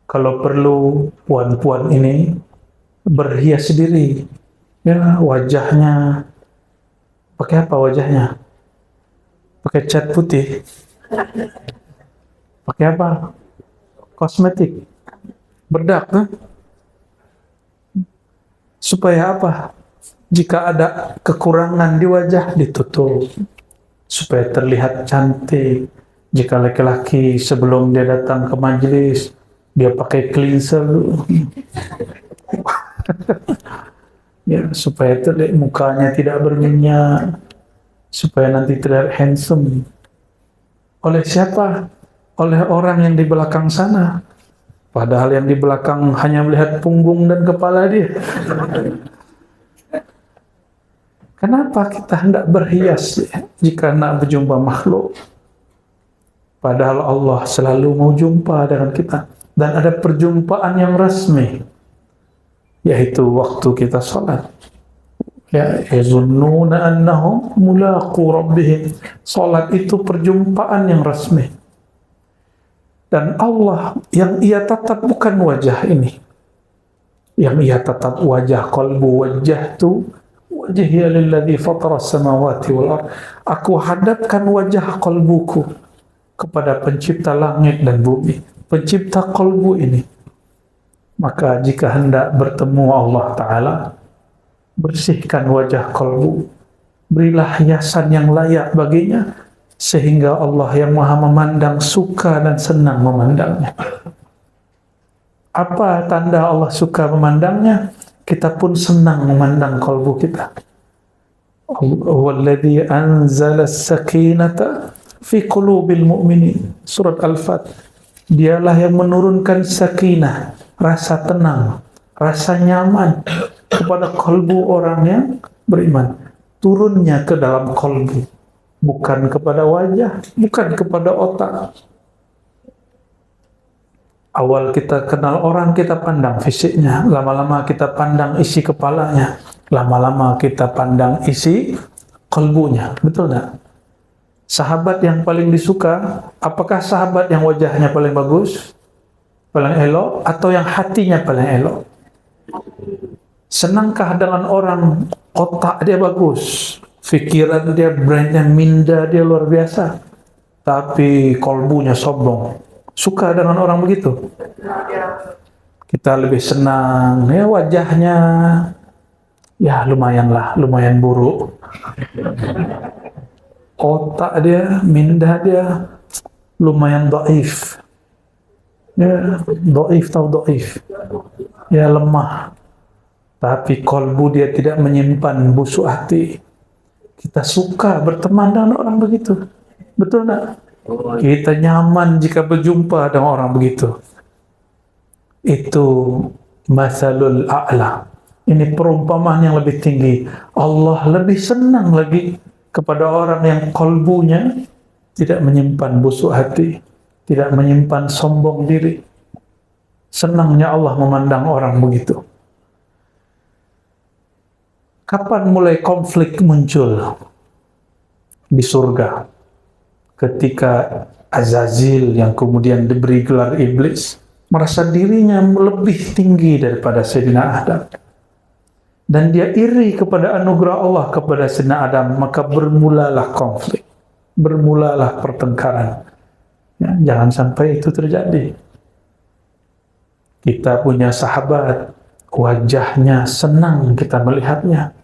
Kalau perlu, puan-puan ini berhias diri. Ya, wajahnya pakai apa wajahnya? Pakai cat putih. Pakai apa? Kosmetik. Bedak, kan? Supaya apa? Jika ada kekurangan di wajah, ditutup. Supaya terlihat cantik. Jika laki-laki sebelum dia datang ke majelis, dia pakai cleanser dulu. Ya, supaya terlihat mukanya tidak berminyak. Supaya nanti terlihat handsome. Oleh siapa? Oleh orang yang di belakang sana. Padahal yang di belakang hanya melihat punggung dan kepala dia. Kenapa kita hendak berhias jika hendak berjumpa makhluk? Padahal Allah selalu mau jumpa dengan kita. Dan ada perjumpaan yang resmi, yaitu waktu kita sholat. Ya, yazunnuna annahum mulaqu rabbihim. Sholat itu perjumpaan yang resmi. Dan Allah yang ia tatap bukan wajah ini. Yang ia tatap wajah qalbu wajjahtu wajhiya lilladzi fatara samawati wal ardh. Aku hadapkan wajah qalbuku kepada pencipta langit dan bumi, pencipta qalbu ini. Maka jika hendak bertemu Allah Ta'ala, bersihkan wajah qalbu, berilah hiasan yang layak baginya, sehingga Allah yang maha memandang suka dan senang memandangnya. Apa tanda Allah suka memandangnya? Kita pun senang memandang qalbu kita. Walladzi anzala as-sakinata fi qulubil mu'minin. Surat Al-Fat. Dialah yang menurunkan sakinah, rasa tenang, rasa nyaman kepada qalbu orang yang beriman. Turunnya ke dalam qalbu. Bukan kepada wajah, bukan kepada otak. Awal kita kenal orang, kita pandang fisiknya. Lama-lama kita pandang isi kepalanya. Lama-lama kita pandang isi kalbunya. Betul tak? Sahabat yang paling disuka, apakah sahabat yang wajahnya paling bagus, paling elok, atau yang hatinya paling elok? Senangkah dengan orang otak dia bagus, fikiran dia, brainnya minda dia luar biasa, tapi kalbunya sombong? Suka dengan orang begitu? Kita lebih senang ya wajahnya ya lumayan buruk, otak dia, minda dia lumayan dhaif. Ya, dhaif tahu dhaif. Ya lemah. Tapi kalbu dia tidak menyimpan busuk hati. Kita suka berteman dengan orang begitu. Betul tak? Kita nyaman jika berjumpa dengan orang begitu. Itu masalul a'la. Ini perumpamaan yang lebih tinggi. Allah lebih senang lagi kepada orang yang kalbunya tidak menyimpan busuk hati, tidak menyimpan sombong diri. Senangnya Allah memandang orang begitu. Kapan mulai konflik muncul di surga? Ketika Azazil yang kemudian diberi gelar iblis merasa dirinya lebih tinggi daripada Sayyidina Adam, dan dia iri kepada anugerah Allah kepada Sayyidina Adam, maka bermulalah konflik, bermulalah pertengkaran. Ya, jangan sampai itu terjadi. Kita punya sahabat, wajahnya senang kita melihatnya.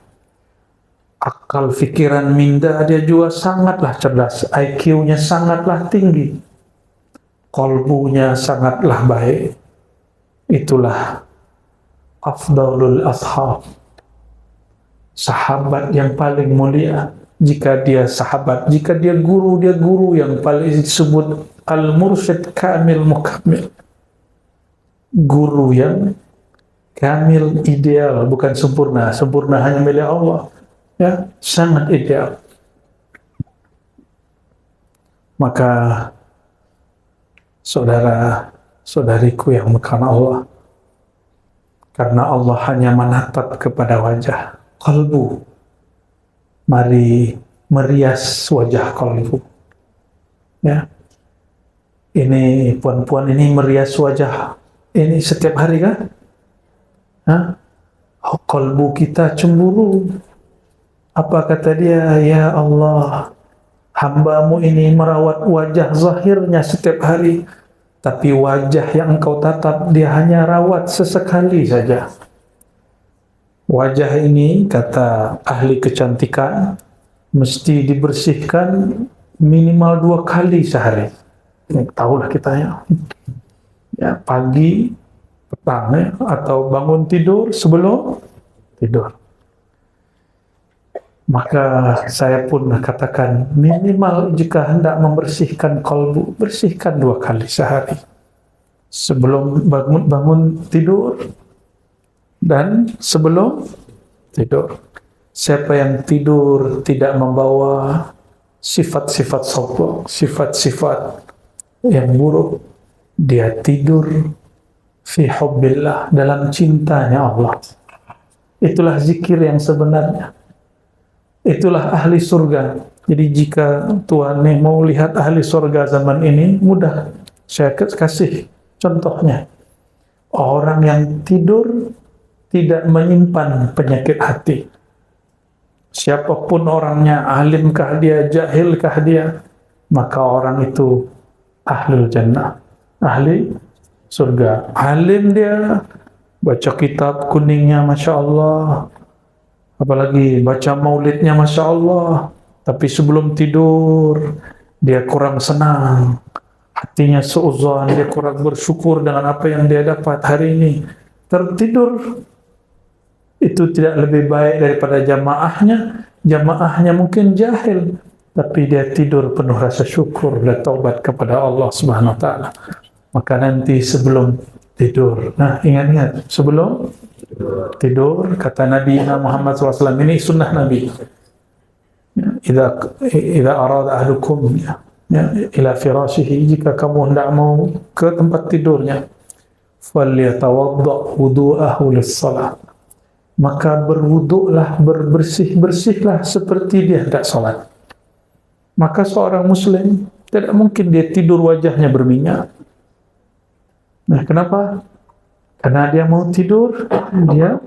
Akal fikiran minda dia juga sangatlah cerdas, IQ-nya sangatlah tinggi, qalbunya sangatlah baik. Itulah afdalul ashab, sahabat yang paling mulia. Jika dia sahabat, jika dia guru yang paling disebut al-mursyid kamil mukamil, guru yang kamil, ideal, bukan sempurna. Sempurna hanya milik Allah. Ya, sangat ideal. Maka saudara-saudariku yang karena Allah, karena Allah hanya menatap kepada wajah, kalbu, mari merias wajah kalbu. Ya, ini puan-puan ini merias wajah ini setiap hari kan? Oh, kalbu kita cemburu. Apa kata dia? Ya Allah, hamba-Mu ini merawat wajah zahirnya setiap hari, tapi wajah yang engkau tatap dia hanya rawat sesekali saja. Wajah ini, kata ahli kecantikan, mesti dibersihkan minimal 2 kali sehari. Tahulah kita ya, pagi, petang ya, atau bangun tidur, sebelum tidur. Maka saya pun katakan minimal jika hendak membersihkan kalbu, bersihkan 2 kali sehari. Sebelum bangun tidur dan sebelum tidur. Siapa yang tidur tidak membawa sifat-sifat sombong, sifat-sifat yang buruk, dia tidur fi hubbillah, dalam cintanya Allah. Itulah zikir yang sebenarnya. Itulah ahli surga. Jadi jika Tuhan mau lihat ahli surga zaman ini, mudah. Saya kasih contohnya. Orang yang tidur tidak menyimpan penyakit hati. Siapapun orangnya, alimkah dia, jahilkah dia, maka orang itu ahlul jannah, ahli surga. Alim dia, baca kitab kuningnya Masya Allah, apalagi baca maulidnya Masya Allah, tapi sebelum tidur dia kurang senang, hatinya suudzon, dia kurang bersyukur dengan apa yang dia dapat hari ini. Tertidur itu tidak lebih baik daripada jamaahnya. Jamaahnya mungkin jahil, tapi dia tidur penuh rasa syukur dan taubat kepada Allah Subhanahu wa taala. Maka nanti sebelum tidur, nah ingat-ingat, sebelum tidur, kata Nabi Muhammad SAW, ini sunnah Nabi. Idza arada ahadukum ila firashihi, jika kamu hendak mau ke tempat tidurnya, falyatawadda wudu'ahu lis-shalah, maka berwuduklah, bersihlah seperti dia hendak salat. Maka seorang muslim tidak mungkin dia tidur wajahnya berminyak. Nah, kenapa? Karena dia mau tidur, dia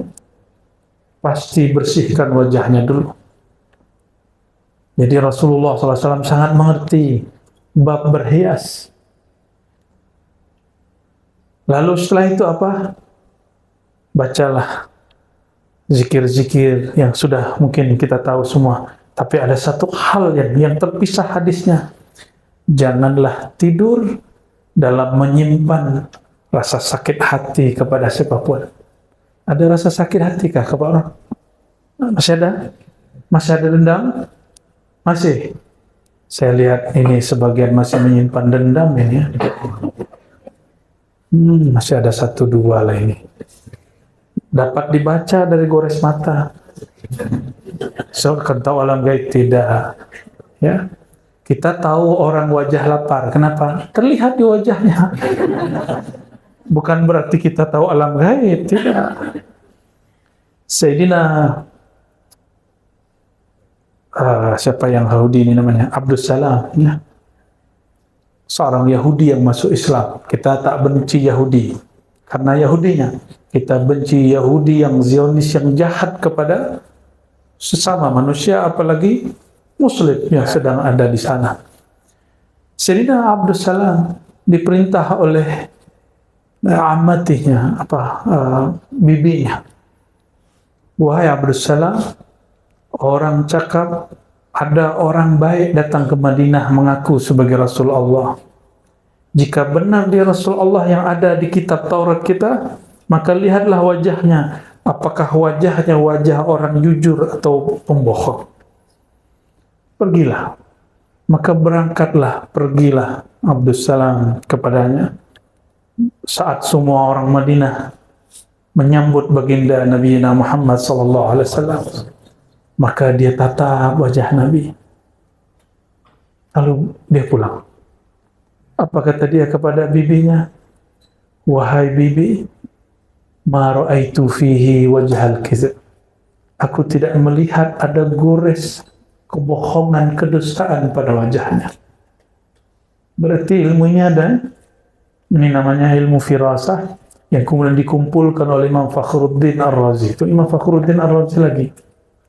pasti bersihkan wajahnya dulu. Jadi Rasulullah SAW sangat mengerti bab berhias. Lalu setelah itu apa? Bacalah zikir-zikir yang sudah mungkin kita tahu semua. Tapi ada satu hal yang terpisah hadisnya. Janganlah tidur dalam menyimpan rasa sakit hati kepada siapapun. Ada rasa sakit hati kah kepada orang? Masih ada? Masih ada dendam? Masih? Saya lihat ini sebagian masih menyimpan dendam ini ya. Masih ada 1-2 lah ini. Dapat dibaca dari gores mata. So, kan tahu alam gaib tidak. Ya. Kita tahu orang wajah lapar. Kenapa? Terlihat di wajahnya. Bukan berarti kita tahu alam gaib, tidak. Sayyidina siapa yang Yahudi ini namanya? Abdus Salam, ya. Seorang Yahudi yang masuk Islam. Kita tak benci Yahudi karena Yahudinya. Kita benci Yahudi yang Zionis, yang jahat kepada sesama manusia, apalagi Muslim yang sedang ada di sana. Sayyidina Abdus Salam diperintah oleh amatinya, bibinya. Wahai Abdus Salam, orang cakap ada orang baik datang ke Madinah mengaku sebagai Rasul Allah. Jika benar dia Rasul Allah yang ada di kitab Taurat kita, maka lihatlah wajahnya. Apakah wajahnya wajah orang jujur atau pembohong? Pergilah. Maka berangkatlah, pergilah Abdus Salam kepadanya. Saat semua orang Madinah menyambut baginda Nabi Muhammad SAW, maka dia tatap wajah Nabi. Lalu dia pulang. Apa kata dia kepada bibinya? Wahai bibi, ma ra'aitu fihi wajhal kizib. Aku tidak melihat ada gores kebohongan, kedustaan pada wajahnya. Berarti ilmunya ada. Ini namanya ilmu firasah yang kemudian dikumpulkan oleh Imam Fakhruddin Ar-Razi. Itu Imam Fakhruddin Ar-Razi lagi.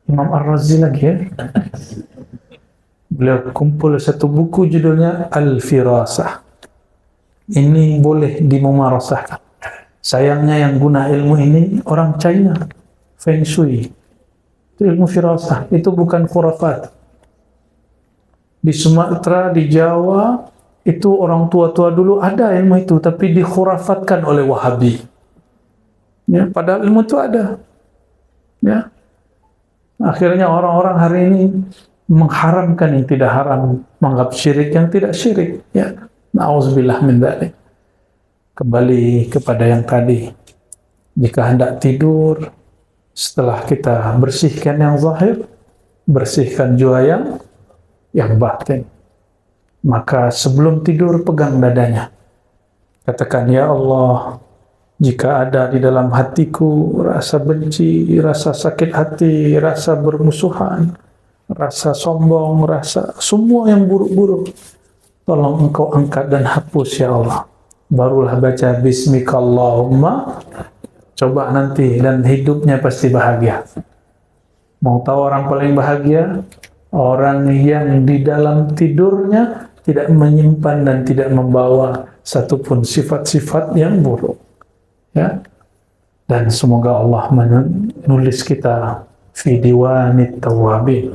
Imam Ar-Razi lagi ya. Beliau kumpul satu buku judulnya Al-Firasah. Ini boleh dimumarasahkan. Sayangnya yang guna ilmu ini orang China, Feng Shui. Itu ilmu firasah, itu bukan khurafat. Di Sumatera, di Jawa, itu orang tua-tua dulu ada ilmu itu, tapi dikhurafatkan oleh Wahabi. Ya, padahal ilmu itu ada. Ya. Akhirnya orang-orang hari ini mengharamkan yang tidak haram, menganggap syirik yang tidak syirik. Ya. Na'udzubillah min dzalik. Kembali kepada yang tadi. Jika hendak tidur, setelah kita bersihkan yang zahir, bersihkan juga yang batin. Maka sebelum tidur pegang dadanya. Katakan, ya Allah, jika ada di dalam hatiku rasa benci, rasa sakit hati, rasa bermusuhan, rasa sombong, rasa semua yang buruk-buruk, tolong Engkau angkat dan hapus ya Allah. Barulah baca Bismikallahumma. Coba nanti, dan hidupnya pasti bahagia. Mau tahu orang paling bahagia? Orang yang di dalam tidurnya tidak menyimpan dan tidak membawa satupun sifat-sifat yang buruk. Ya. Dan semoga Allah menulis kita fi diwanit tawabin,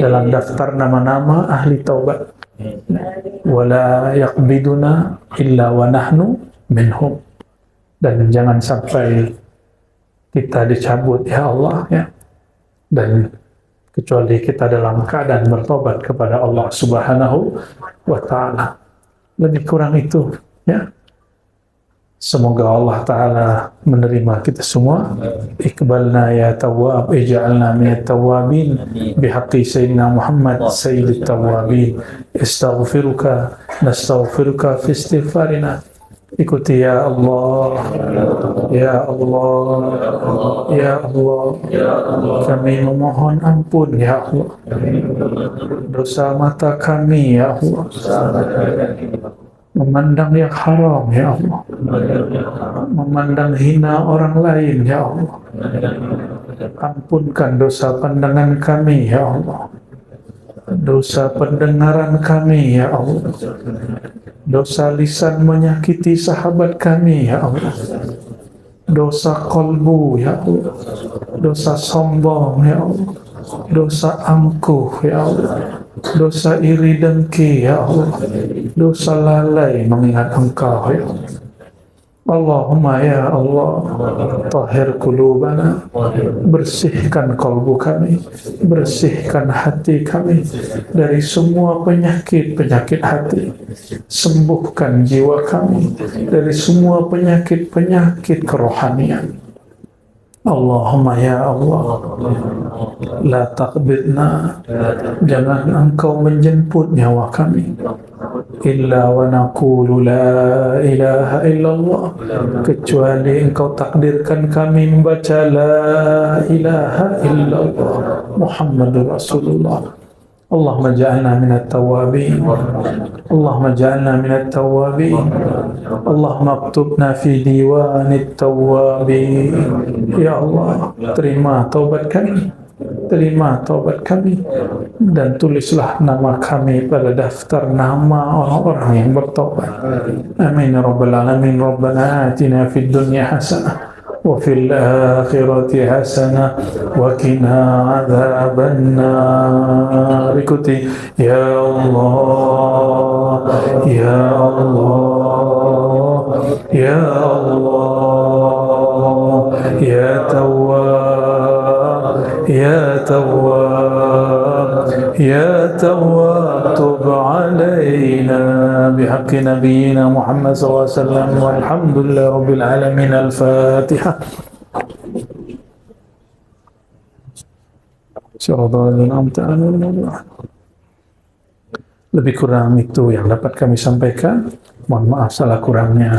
dalam daftar nama-nama ahli taubat. Wala yaqbiduna illa wa nahnu minhum. Dan jangan sampai kita dicabut ya Allah, ya. Dan kecuali kita dalam keadaan bertobat kepada Allah Subhanahu wa ta'ala. Lebih kurang itu, ya. Semoga Allah Ta'ala menerima kita semua. Iqbalna ya tawwab, ij'alna minat tawwabin bihaqqi Sayyidina Muhammad Sayyidit Tawwabin. Astaghfiruka, nastaghfiruka fi istighfarina. Ikuti ya Allah, ya Allah, ya Allah, kami memohon ampun ya Allah, dosa mata kami ya Allah, memandang yang haram ya Allah, memandang hina orang lain ya Allah, ampunkan dosa pandangan kami ya Allah, dosa pendengaran kami ya Allah, dosa lisan menyakiti sahabat kami ya Allah, dosa kolbu ya Allah, dosa sombong ya Allah, dosa angkuh ya Allah, dosa iri dengki ya Allah, dosa lalai mengingat Engkau ya Allah. Allahumma ya Allah, tahhir qulubana, bersihkan kalbu kami, bersihkan hati kami dari semua penyakit-penyakit hati, sembuhkan jiwa kami dari semua penyakit-penyakit kerohanian. Allahumma ya Allah, la taqbidna, jangan Engkau menjemput nyawa kami, illa wa naqulu la ilaha illallah, kecuali Engkau takdirkan kami membaca la ilaha illallah Muhammadur Rasulullah. Allahumma ja'alna minat tawabin, Allahumma ja'alna minat tawabin, Allahumma aktubna fi diwanit tawabin. Ya Allah, terima taubat kami, terima taubat kami, dan tulislah nama kami pada daftar nama orang-orang yang bertaubat. Amin ya rabbal alamin. Rabbana atina fid dunya hasanah wa fil akhirati hasanah wa qina adzabannar. Ikuti ya Allah, ya Allah, ya Allah, ya Tawwab, ya Tawwab, ya Tawwab, tub alaina bihaqqi nabiyyina Muhammad sallallahu alaihi wasallam, walhamdulillahi rabbil alamin. Al-Fatihah. Lebih kurang itu yang dapat kami sampaikan. Mohon maaf salah kurangnya.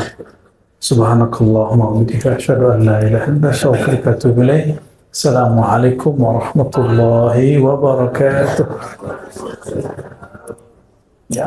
Subhanakallahumma wa bihamdika, asyhadu an la ilaha illa anta, astaghfiruka wa atubu ilaik. Assalamualaikum warahmatullahi wabarakatuh. Ya.